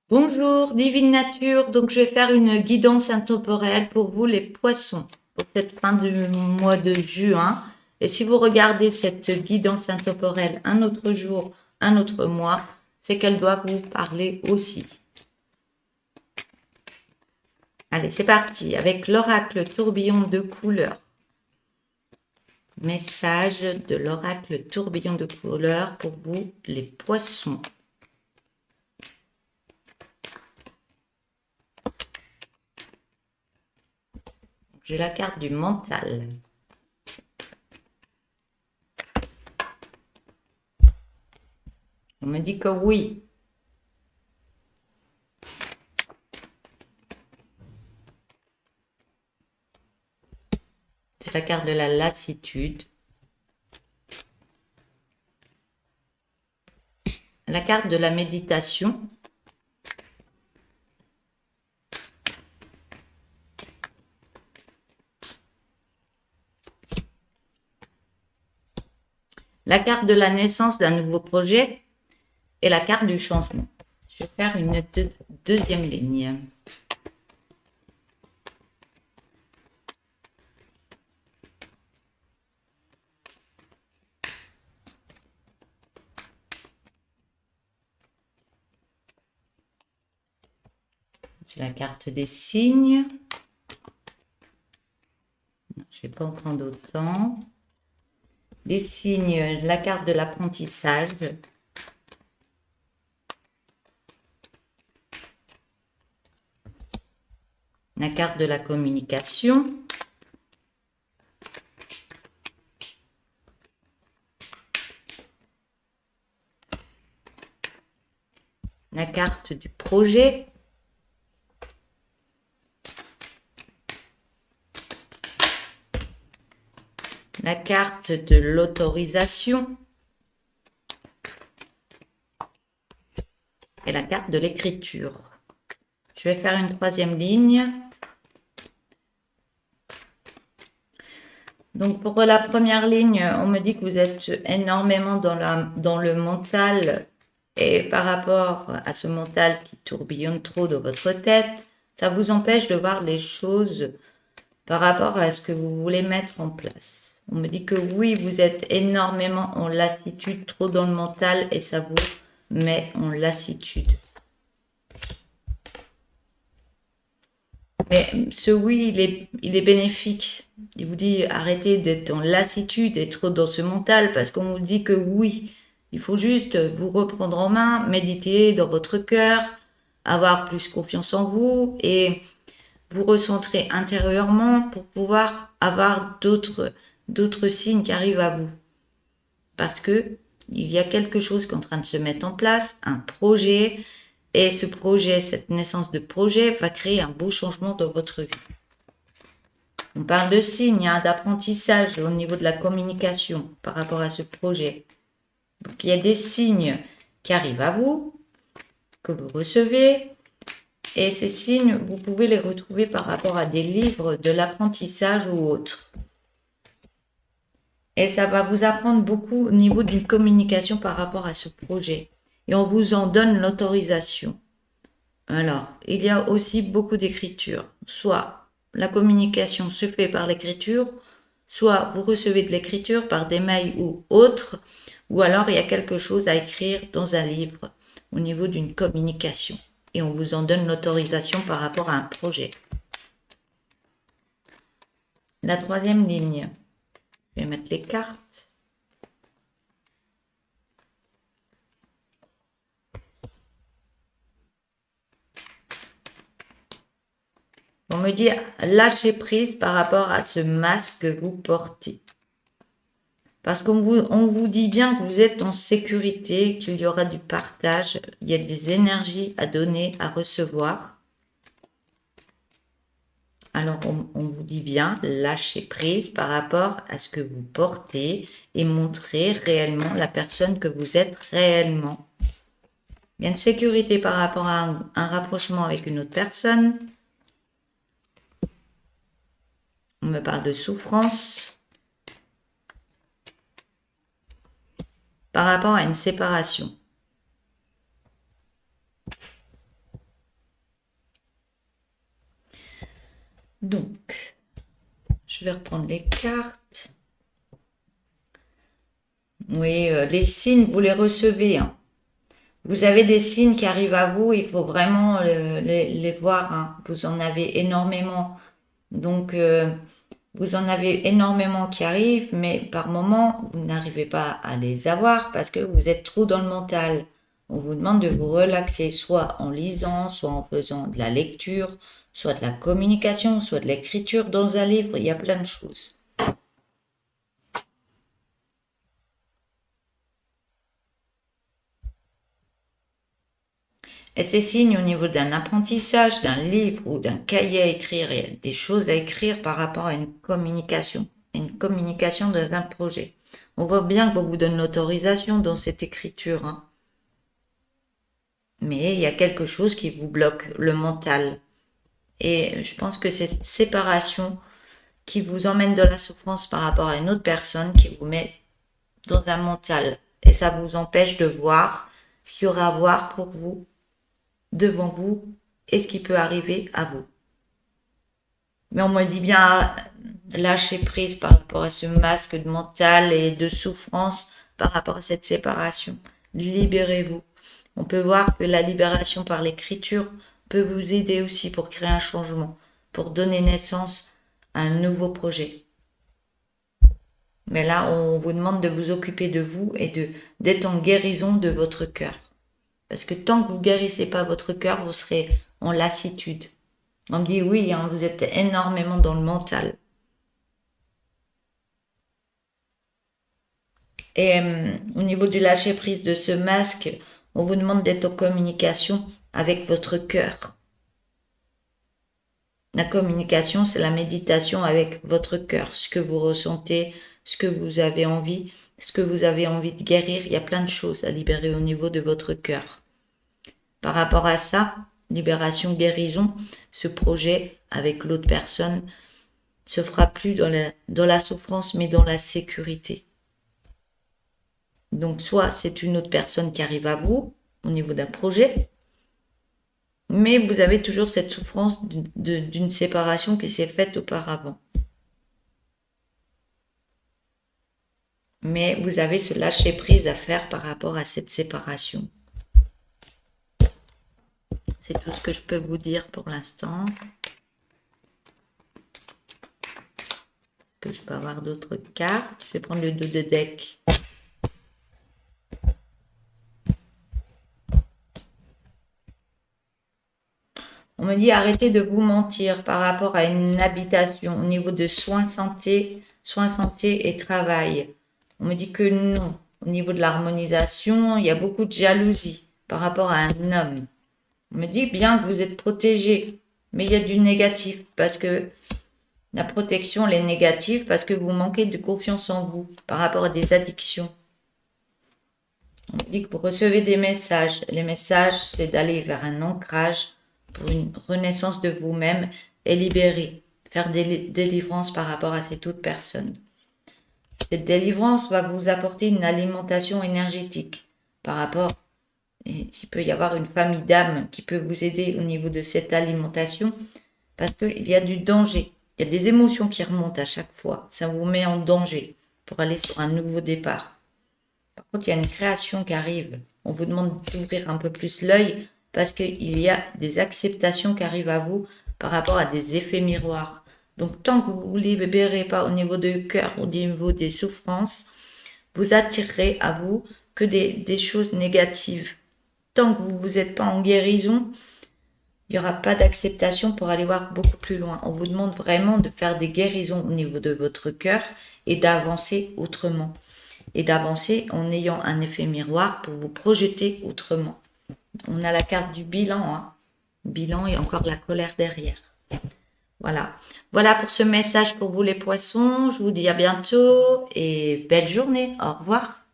Bonjour, Divine Nature. Donc, je vais faire une guidance intemporelle pour vous, les poissons, pour cette fin du mois de juin. Et si vous regardez cette guidance intemporelle un autre jour, un autre mois, c'est qu'elle doit vous parler aussi. Allez, c'est parti avec l'oracle tourbillon de couleurs. Message de l'oracle tourbillon de couleurs pour vous, les poissons. J'ai la carte du mental. On me dit que oui. C'est la carte de la lassitude. La carte de la méditation. La carte de la naissance d'un nouveau projet et la carte du changement. Je vais faire une deuxième ligne. C'est la carte des signes. Je ne vais pas en prendre autant. Les signes, la carte de l'apprentissage. La carte de la communication. La carte du projet. La carte de l'autorisation. Et la carte de l'écriture. Je vais faire une troisième ligne. Donc, pour la première ligne, on me dit que vous êtes énormément dans le mental. Et par rapport à ce mental qui tourbillonne trop dans votre tête, ça vous empêche de voir les choses par rapport à ce que vous voulez mettre en place. On me dit que oui, vous êtes énormément en lassitude, trop dans le mental, et ça vous met en lassitude. Mais ce oui, il est bénéfique. Il vous dit arrêtez d'être en lassitude et trop dans ce mental, parce qu'on vous dit que oui, il faut juste vous reprendre en main, méditer dans votre cœur, avoir plus confiance en vous et vous recentrer intérieurement pour pouvoir avoir d'autres signes qui arrivent à vous. Parce que il y a quelque chose qui est en train de se mettre en place, un projet, et ce projet, cette naissance de projet va créer un beau changement dans votre vie. On parle de signes, d'apprentissage au niveau de la communication par rapport à ce projet. Donc il y a des signes qui arrivent à vous, que vous recevez, et ces signes, vous pouvez les retrouver par rapport à des livres de l'apprentissage ou autres. Et ça va vous apprendre beaucoup au niveau d'une communication par rapport à ce projet. Et on vous en donne l'autorisation. Alors, il y a aussi beaucoup d'écriture. Soit la communication se fait par l'écriture, soit vous recevez de l'écriture par des mails ou autres, ou alors il y a quelque chose à écrire dans un livre au niveau d'une communication. Et on vous en donne l'autorisation par rapport à un projet. La troisième ligne, je vais mettre les cartes. On me dit lâcher prise par rapport à ce masque que vous portez. Parce qu'on vous dit bien que vous êtes en sécurité, qu'il y aura du partage, il y a des énergies à donner, à recevoir. Alors on vous dit bien lâcher prise par rapport à ce que vous portez et montrer réellement la personne que vous êtes réellement. Il y a une sécurité par rapport à un rapprochement avec une autre personne. On me parle de souffrance. Par rapport à une séparation. Donc, je vais reprendre les cartes. Oui, les signes, vous les recevez, hein. Vous avez des signes qui arrivent à vous, il faut vraiment les voir, hein. Vous en avez énormément. Donc, vous en avez énormément qui arrivent, mais par moment, vous n'arrivez pas à les avoir parce que vous êtes trop dans le mental. On vous demande de vous relaxer, soit en lisant, soit en faisant de la lecture, soit de la communication, soit de l'écriture dans un livre. Il y a plein de choses. Et ces signes au niveau d'un apprentissage, d'un livre ou d'un cahier à écrire, il y a des choses à écrire par rapport à une communication dans un projet. On voit bien qu'on vous donne l'autorisation dans cette écriture, hein. Mais il y a quelque chose qui vous bloque, le mental. Et je pense que c'est cette séparation qui vous emmène dans la souffrance par rapport à une autre personne qui vous met dans un mental. Et ça vous empêche de voir ce qu'il y aura à voir pour vous, devant vous, et ce qui peut arriver à vous. Mais on me dit bien lâcher prise par rapport à ce masque de mental et de souffrance par rapport à cette séparation. Libérez-vous. On peut voir que la libération par l'écriture peut vous aider aussi pour créer un changement, pour donner naissance à un nouveau projet. Mais là, on vous demande de vous occuper de vous et d'être en guérison de votre cœur. Parce que tant que vous guérissez pas votre cœur, vous serez en lassitude. On me dit oui, hein, vous êtes énormément dans le mental. Et au niveau du lâcher prise de ce masque, on vous demande d'être en communication avec votre cœur. La communication, c'est la méditation avec votre cœur, ce que vous ressentez, ce que vous avez envie, ce que vous avez envie de guérir. Il y a plein de choses à libérer au niveau de votre cœur. Par rapport à ça, libération, guérison, ce projet avec l'autre personne se fera plus dans la souffrance, mais dans la sécurité. Donc, soit c'est une autre personne qui arrive à vous au niveau d'un projet, mais vous avez toujours cette souffrance d'une séparation qui s'est faite auparavant. Mais vous avez ce lâcher prise à faire par rapport à cette séparation. C'est tout ce que je peux vous dire pour l'instant. Que je peux avoir d'autres cartes. Je vais prendre le 2 de deck. On me dit arrêtez de vous mentir par rapport à une habitation au niveau de soins santé et travail. On me dit que non. Au niveau de l'harmonisation, il y a beaucoup de jalousie par rapport à un homme. On me dit bien que vous êtes protégé, mais il y a du négatif parce que la protection, elle est négative parce que vous manquez de confiance en vous par rapport à des addictions. On me dit que vous recevez des messages. Les messages, c'est d'aller vers un ancrage pour une renaissance de vous-même et libérer, faire des délivrances par rapport à cette autre personne. Cette délivrance va vous apporter une alimentation énergétique par rapport, et il peut y avoir une famille d'âmes qui peut vous aider au niveau de cette alimentation parce qu'il y a du danger. Il y a des émotions qui remontent à chaque fois. Ça vous met en danger pour aller sur un nouveau départ. Par contre, il y a une création qui arrive. On vous demande d'ouvrir un peu plus l'œil parce qu'il y a des acceptations qui arrivent à vous par rapport à des effets miroirs. Donc, tant que vous ne vous libérez pas au niveau du cœur, au niveau des souffrances, vous attirerez à vous que des choses négatives. Tant que vous n'êtes pas en guérison, il n'y aura pas d'acceptation pour aller voir beaucoup plus loin. On vous demande vraiment de faire des guérisons au niveau de votre cœur et d'avancer autrement. Et d'avancer en ayant un effet miroir pour vous projeter autrement. On a la carte du bilan, hein. Bilan et encore la colère derrière. Voilà. Voilà pour ce message pour vous les poissons. Je vous dis à bientôt et belle journée. Au revoir.